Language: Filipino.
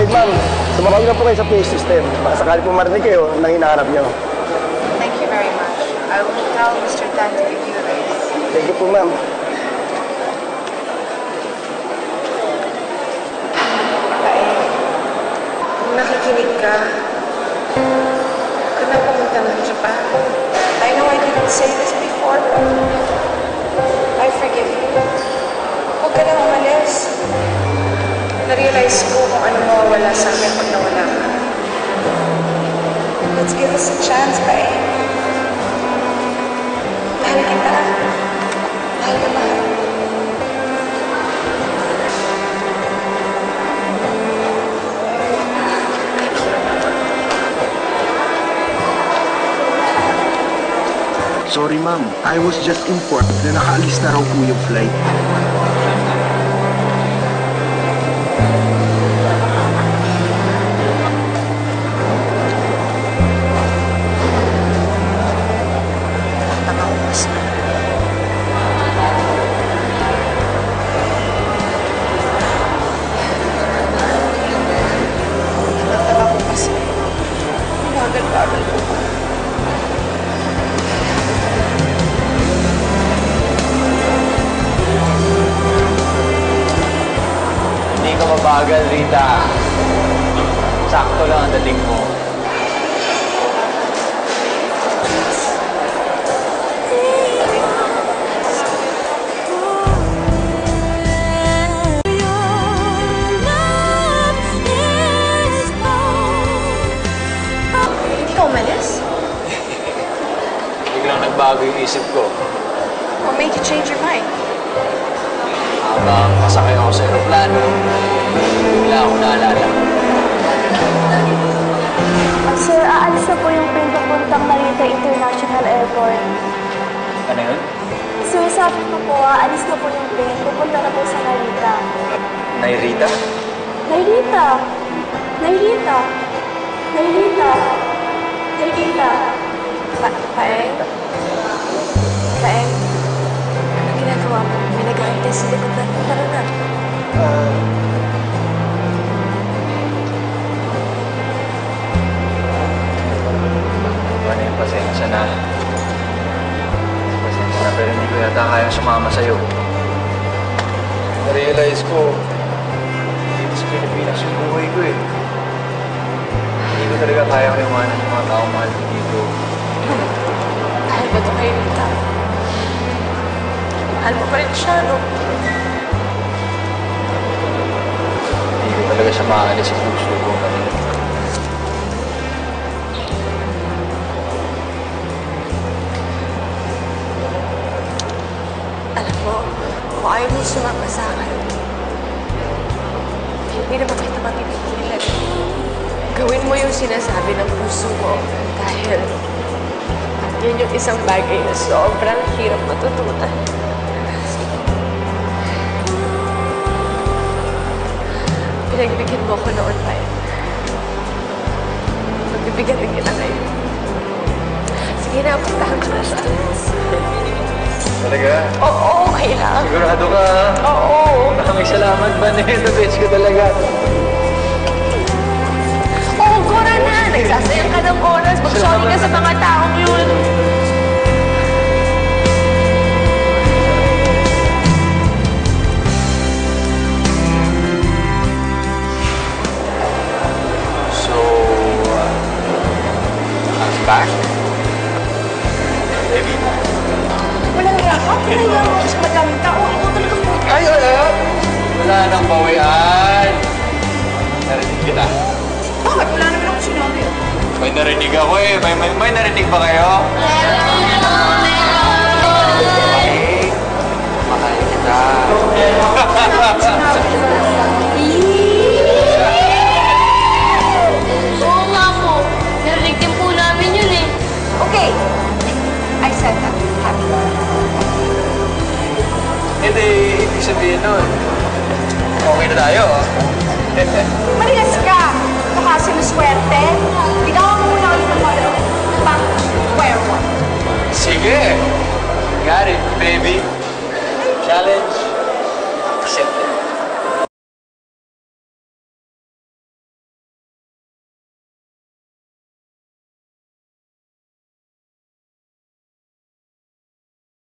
ma'am, tumawag na po kayo sa PA system. Baka sakali po marinig kayo nang hinahanap nyo. Thank you very much. I will tell Mr. Tan to give you a raise. Thank you po, ma'am. Kung nakikinig ka, huwag ka na pumunta ng Japan. I know I didn't say this before, but I forgive you. Huwag ka na umalis. Na-realize ko kung ano mawawala sa akin pag nawala ka. Let's give us a chance, ba eh? Mahal kita. Mahal ka, mahal. Sorry, ma'am. I was just informed na nakaalis na raw po yung flight. Bagal-bagal ko pa. Hindi ka mabagal, Rita. Sakto lang ang dating mo. Hindi ka umalis? Biglang nagbago yung isip ko. What made you change your mind? Habang masakay ako sa aeroplano, bigla ako naalala. Sir, aalis na po yung plane papuntang Narita International Airport. Ano yun? Sir, sabi ko po, aalis na po yung plane. Pupunta na po sa Narita. Nairita? Narita! Narita! Narita! Narita! Paeng? Paeng? Anong ginagawa mo? May nag-aantay sa likod natin. Tara na. Ano yung pasensya na. Pasensya na, pero hindi ko yata kayang sumama sa'yo. Na-realize ko, dito sa Pilipinas yung buhay ko eh. Hindi ko talaga kayang iwanan yung mga taong mahal ko dito. Mahal ba ito kay Rita? Mahal mo pa rin siya, no? Hindi ko talaga siya maalis sa puso ko. Alam mo, kung ayaw mo sumama sa akin, hindi naman kita mapipigilan. Gawin mo yung sinasabi ng puso ko dahil yan yung isang bagay na sobrang hirap matutunan. Pinagbigyan mo ako noon pa yan. Magbibigyan din kita ngayon. Sige na, puntahan ko na siya. Talaga? Oo, okay lang. Sigurado ka ha? Oo. Maraming salamat, Vanessa. Bitch ko talaga. Oo, Gora na. Nagsasayang ka ng oras. Mag-sorry ka sa mga taong yun. So, I'm back. Baby. Walang yakap. Kaya mo sa madaming tao. Ikaw talaga po. Ay, wala. Wala nang bawian. Narinig kita. Bakit? Wala naman ako sinabi. May narinig ako eh. May narinig ba kayo? Okay. Mahal kita. Oo nga po. Narinig din po namin yun eh. Okay. I said that. Happy. Hindi, ibig sabihin nun. Okay na tayo. Marias ka! Mukha sinuswerte. Bigawan mo muna ulit ng model. Pang-werewolf. Sige. Got it, baby. Challenge